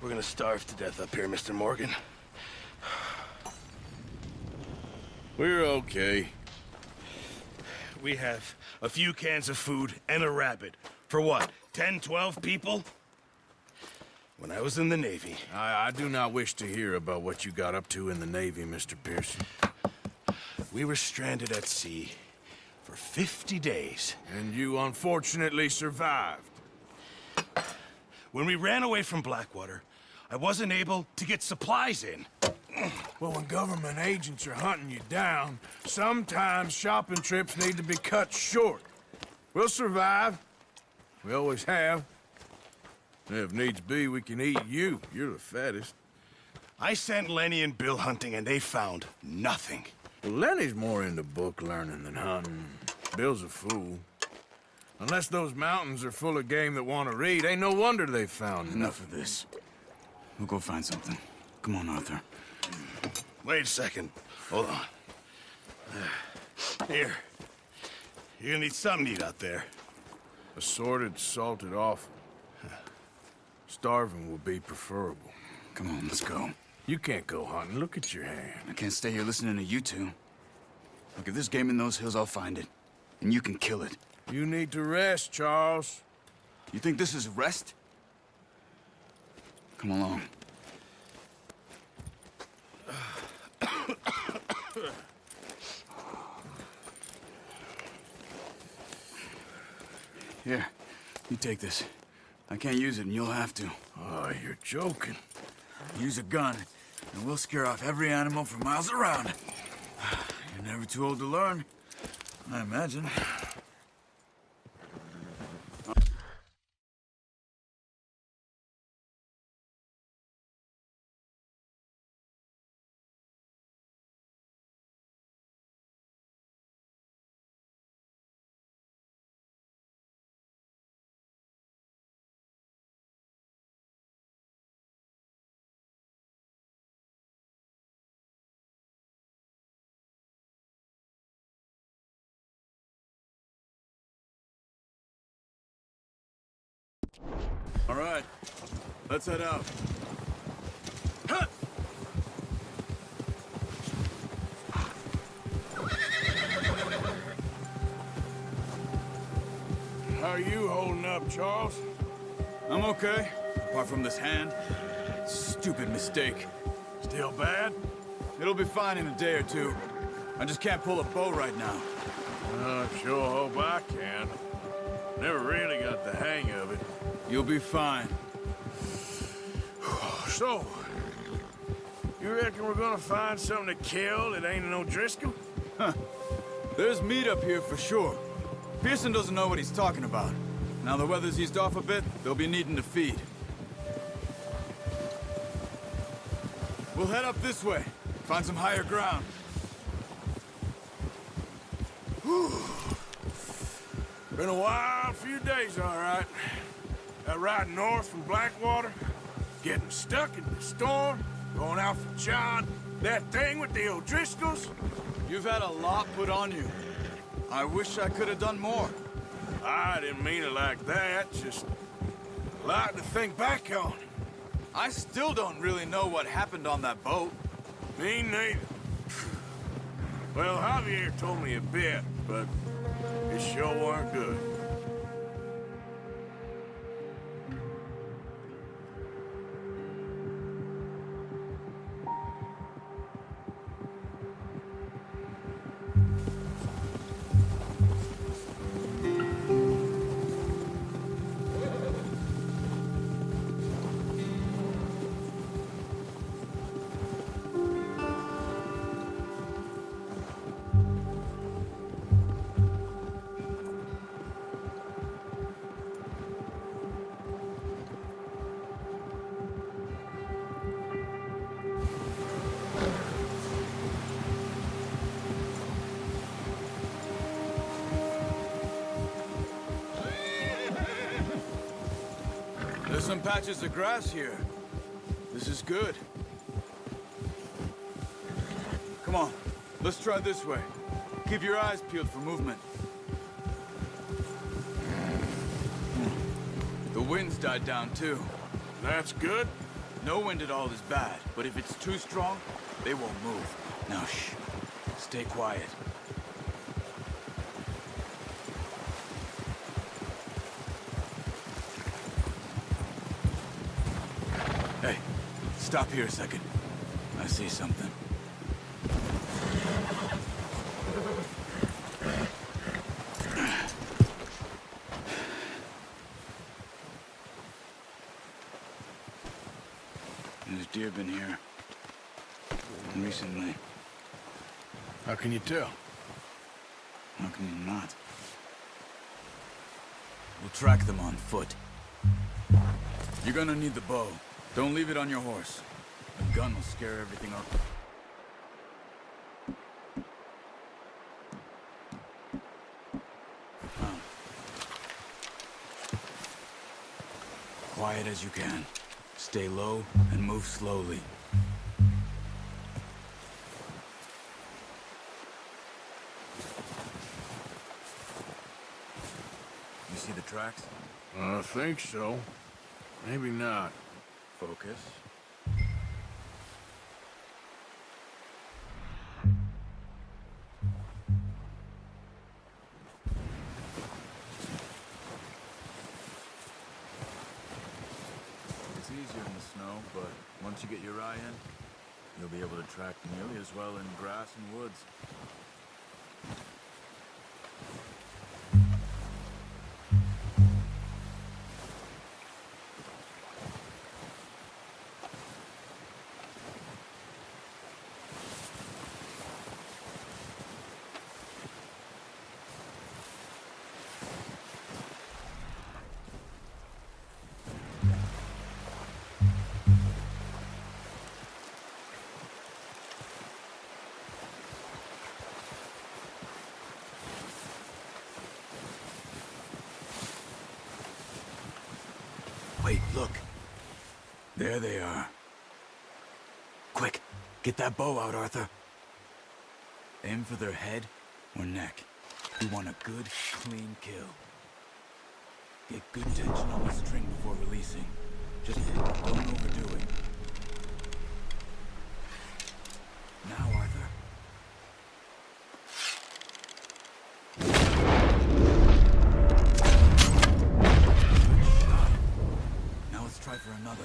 We're gonna starve to death up here, Mr. Morgan. We're okay. We have a few cans of food and a rabbit. For what, 10, 12 people? When I was in the Navy... I do not wish to hear about what you got up to in the Navy, Mr. Pearson. We were stranded at sea for 50 days. And you unfortunately survived. When we ran away from Blackwater, I wasn't able to get supplies in. Well, when government agents are hunting you down, sometimes shopping trips need to be cut short. We'll survive. We always have. And if needs be, we can eat you. You're the fattest. I sent Lenny and Bill hunting, and they found nothing. Well, Lenny's more into book learning than hunting. Bill's a fool. Unless those mountains are full of game that want to read, ain't no wonder they found Enough of this. We'll go find something. Come on, Arthur. Wait a second. Hold on. Here. You're gonna need something to eat out there. Assorted, salted offal. Starving will be preferable. Come on, let's go. You can't go hunting. Look at your hand. I can't stay here listening to you two. Look, if there's game in those hills, I'll find it. And you can kill it. You need to rest, Charles. You think this is rest? Come along. Here, you take this. I can't use it, and you'll have to. Oh, you're joking. Use a gun, and we'll scare off every animal for miles around. You're never too old to learn, I imagine. All right, let's head out. Huh. How are you holding up, Charles? I'm okay, apart from this hand. Stupid mistake. Still bad? It'll be fine in a day or two. I just can't pull a bow right now. I sure hope I can. Never really got the hang of it. You'll be fine. So, you reckon we're gonna find something to kill that ain't no Driscoll? Huh. There's meat up here for sure. Pearson doesn't know what he's talking about. Now the weather's eased off a bit, they'll be needing to feed. We'll head up this way. Find some higher ground. Whew. Been a wild few days, all right. That ride north from Blackwater, getting stuck in the storm, going out for John, that thing with the O'Driscolls. You've had a lot put on you. I wish I could have done more. I didn't mean it like that, just a lot to think back on. I still don't really know what happened on that boat. Me neither. Well, Javier told me a bit, but it sure weren't good. There's some patches of grass here. This is good. Come on, let's try this way. Keep your eyes peeled for movement. The wind's died down too. That's good. No wind at all is bad, but if it's too strong, they won't move. Now, shh. Stay quiet. Hey, stop here a second. I see something. There's deer been here. Recently. How can you tell? How can you not? We'll track them on foot. You're gonna need the bow. Don't leave it on your horse. A gun will scare everything up. Quiet as you can. Stay low and move slowly. You see the tracks? I think so. Maybe not. Focus. It's easier in the snow, but once you get your eye in, you'll be able to track nearly as well in grass and woods. Wait, look. There they are. Quick, get that bow out, Arthur. Aim for their head or neck. We want a good, clean kill. Get good tension on the string before releasing. Just don't overdo it. Now, Arthur. Try for another.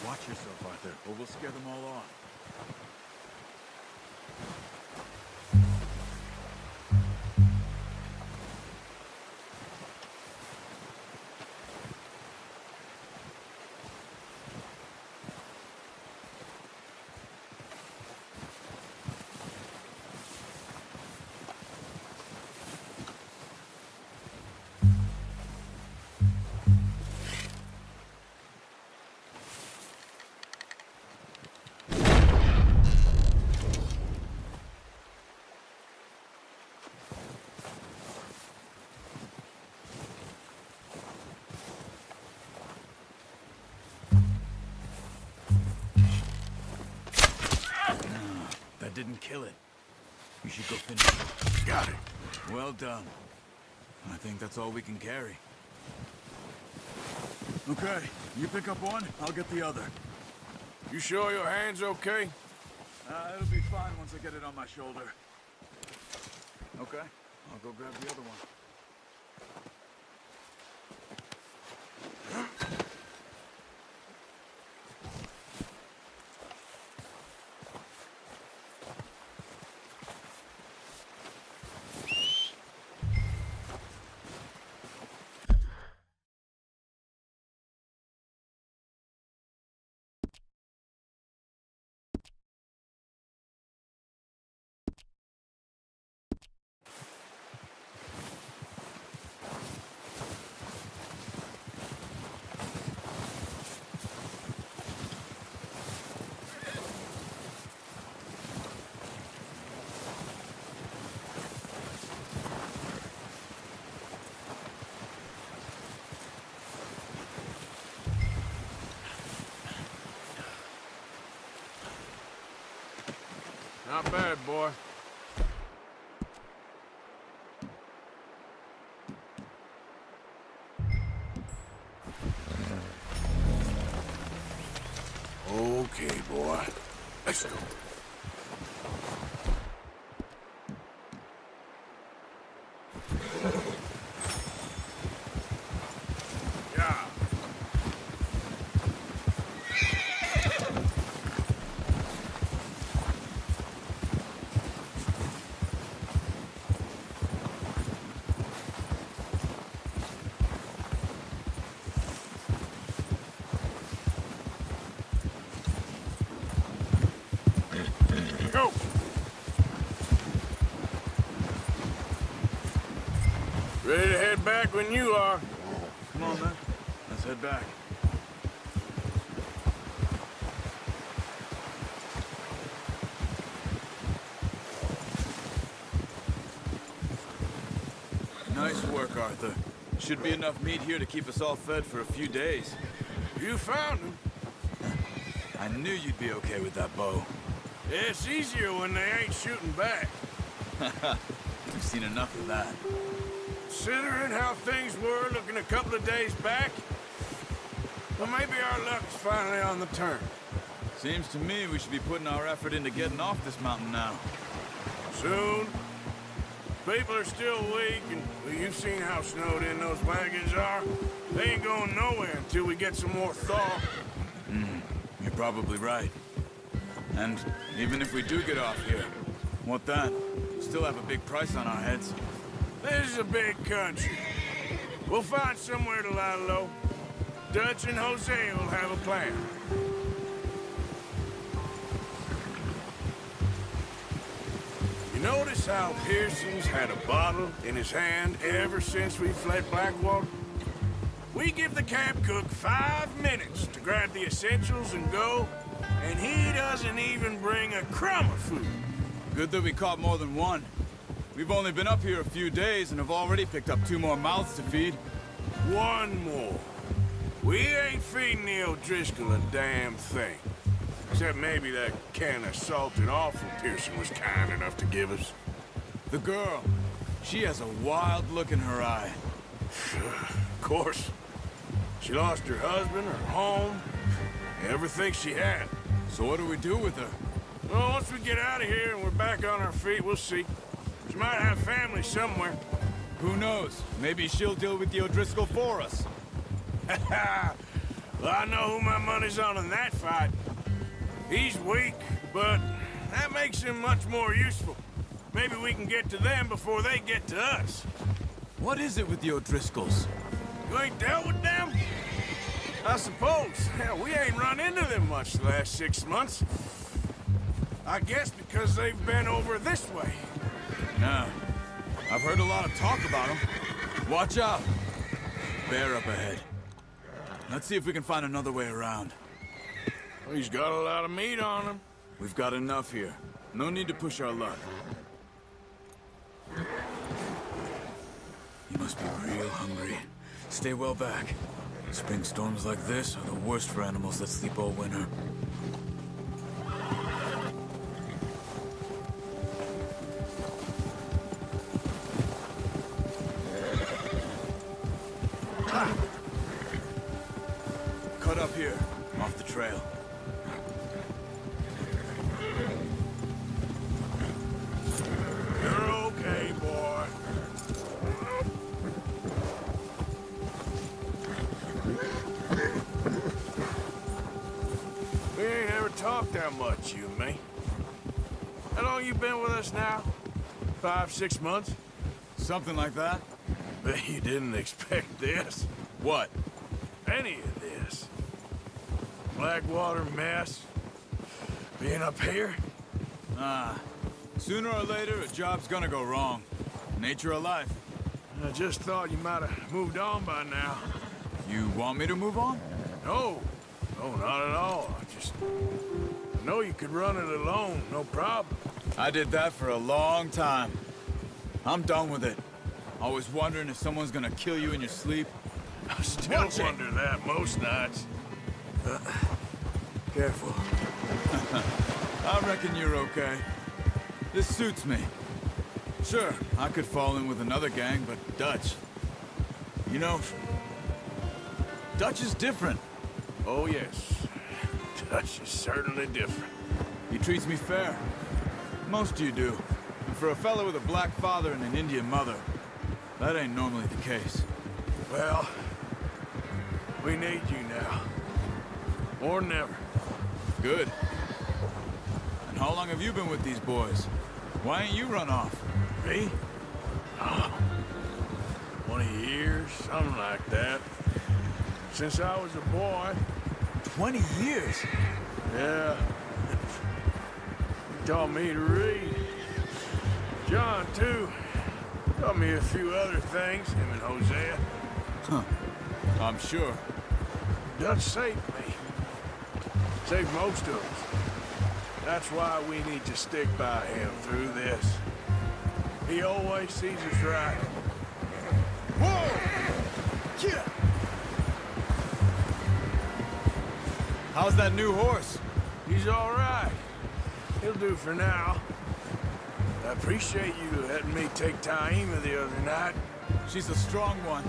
Watch yourself, Arthur, or we'll scare them all off. That didn't kill it. You should go finish it. Got it. Well done. I think that's all we can carry. Okay, you pick up one, I'll get the other. You sure your hand's okay? It'll be fine once I get it on my shoulder. Okay, I'll go grab the other one. Not bad, boy. Okay, boy. Let's go. Yeah. Go! Ready to head back when you are. Come on, man. Let's head back. Nice work, Arthur. Should be enough meat here to keep us all fed for a few days. You found him. I knew you'd be okay with that bow. It's easier when they ain't shooting back. We've seen enough of that. Considering how things were looking a couple of days back, well, maybe our luck's finally on the turn. Seems to me we should be putting our effort into getting off this mountain now. Soon. People are still weak, and well, you've seen how snowed in those wagons are. They ain't going nowhere until we get some more thaw. You're probably right. And even if we do get off here, what then? We still have a big price on our heads. This is a big country. We'll find somewhere to lie low. Dutch and Jose will have a plan. You notice how Pearson's had a bottle in his hand ever since we fled Blackwater? We give the camp cook 5 minutes to grab the essentials and go, and he doesn't even bring a crumb of food. Good that we caught more than one. We've only been up here a few days and have already picked up 2 more mouths to feed. One more. We ain't feeding the O'Driscoll a damn thing. Except maybe that can of salted offal Pearson was kind enough to give us. The girl, she has a wild look in her eye. Of course. She lost her husband, her home, everything she had. So what do we do with her? Well, once we get out of here and we're back on our feet, we'll see. She might have family somewhere. Who knows? Maybe she'll deal with the O'Driscoll for us. Well, I know who my money's on in that fight. He's weak, but that makes him much more useful. Maybe we can get to them before they get to us. What is it with the O'Driscolls? You ain't dealt with them? I suppose. Hell, we ain't run into them much the last 6 months. I guess because they've been over this way. No. I've heard a lot of talk about them. Watch out. Bear up ahead. Let's see if we can find another way around. Well, he's got a lot of meat on him. We've got enough here. No need to push our luck. You must be real hungry. Stay well back. Spring storms like this are the worst for animals that sleep all winter. that much, you and me. How long you been with us now? 5, 6 months? Something like that? Bet you didn't expect this. What? Any of this. Blackwater mess. Being up here? Sooner or later, a job's gonna go wrong. Nature of life. I just thought you might have moved on by now. You want me to move on? No. No, not at all. I know you could run it alone, no problem. I did that for a long time. I'm done with it. Always wondering if someone's gonna kill you in your sleep. I still wonder that most nights. Careful. I reckon you're okay. This suits me. Sure, I could fall in with another gang, but Dutch... You know, Dutch is different. Oh, yes. Dutch is certainly different. He treats me fair. Most of you do. And for a fella with a black father and an Indian mother, that ain't normally the case. Well, we need you now. More than ever. Good. And how long have you been with these boys? Why ain't you run off? Me? Oh, 20 years, something like that. Since I was a boy. 20 years? Yeah. He taught me to read. John, too. Taught me a few other things, him and Hosea. Huh. I'm sure. Dutch saved me. Saved most of us. That's why we need to stick by him through this. He always sees us right. Whoa! Yeah! How's that new horse? He's all right. He'll do for now. I appreciate you letting me take Taima the other night. She's a strong one.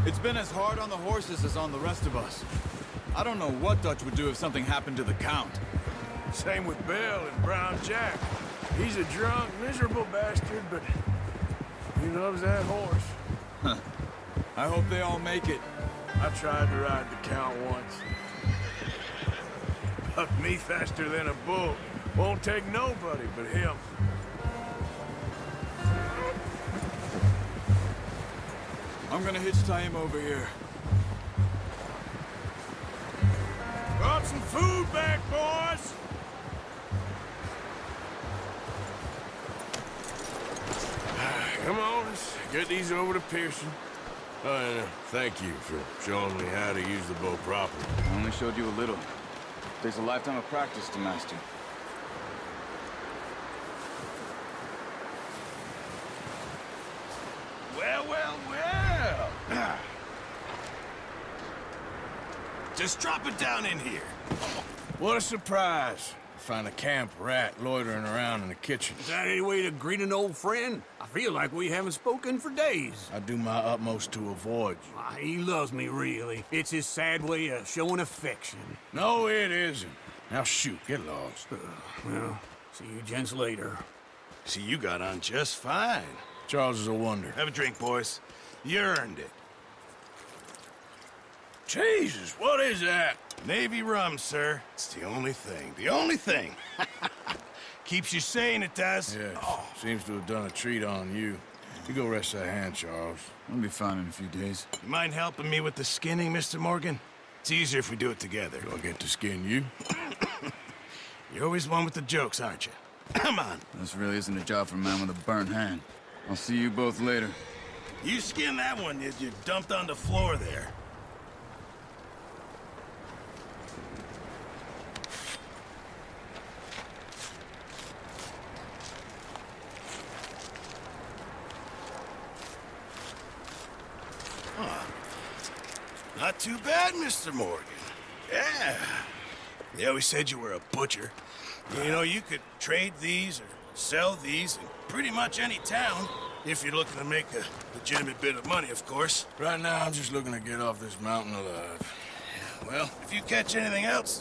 It's been as hard on the horses as on the rest of us. I don't know what Dutch would do if something happened to the Count. Same with Bill and Brown Jack. He's a drunk, miserable bastard, but he loves that horse. Huh. I hope they all make it. I tried to ride the Count once. Bucked me faster than a bull. Won't take nobody but him. I'm gonna hitch Taima over here. Brought some food back, boys! Come on, let's get these over to Pearson. And thank you for showing me how to use the bow properly. I only showed you a little. Takes a lifetime of practice to master. Well. Just drop it down in here. What a surprise. Find a camp rat loitering around in the kitchen. Is that any way to greet an old friend? I feel like we haven't spoken for days. I do my utmost to avoid you. He loves me, really. It's his sad way of showing affection. No, it isn't. Now shoot, get lost. Well, see you gents later. See, you got on just fine. Charles is a wonder. Have a drink, boys. You earned it. Jesus, what is that? Navy rum, sir. It's the only thing. The only thing. Keeps you sane, it does. Yeah, seems to have done a treat on you. You go rest that hand, Charles. I'll be fine in a few days. You mind helping me with the skinning, Mr. Morgan? It's easier if we do it together. Do I get to skin you? You're always one with the jokes, aren't you? Come on. This really isn't a job for a man with a burnt hand. I'll see you both later. You skin that one you dumped on the floor there. Not too bad, Mr. Morgan. Yeah. They always said you were a butcher. You know, you could trade these or sell these in pretty much any town, if you're looking to make a legitimate bit of money, of course. Right now, I'm just looking to get off this mountain alive. Well, if you catch anything else,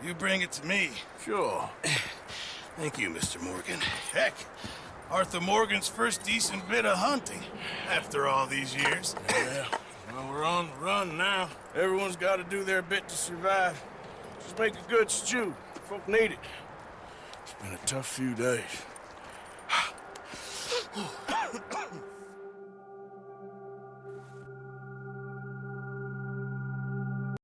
you bring it to me. Sure. Thank you, Mr. Morgan. Heck, Arthur Morgan's first decent bit of hunting after all these years. Yeah. Well, we're on the run now. Everyone's got to do their bit to survive. Just make a good stew. Folk need it. It's been a tough few days.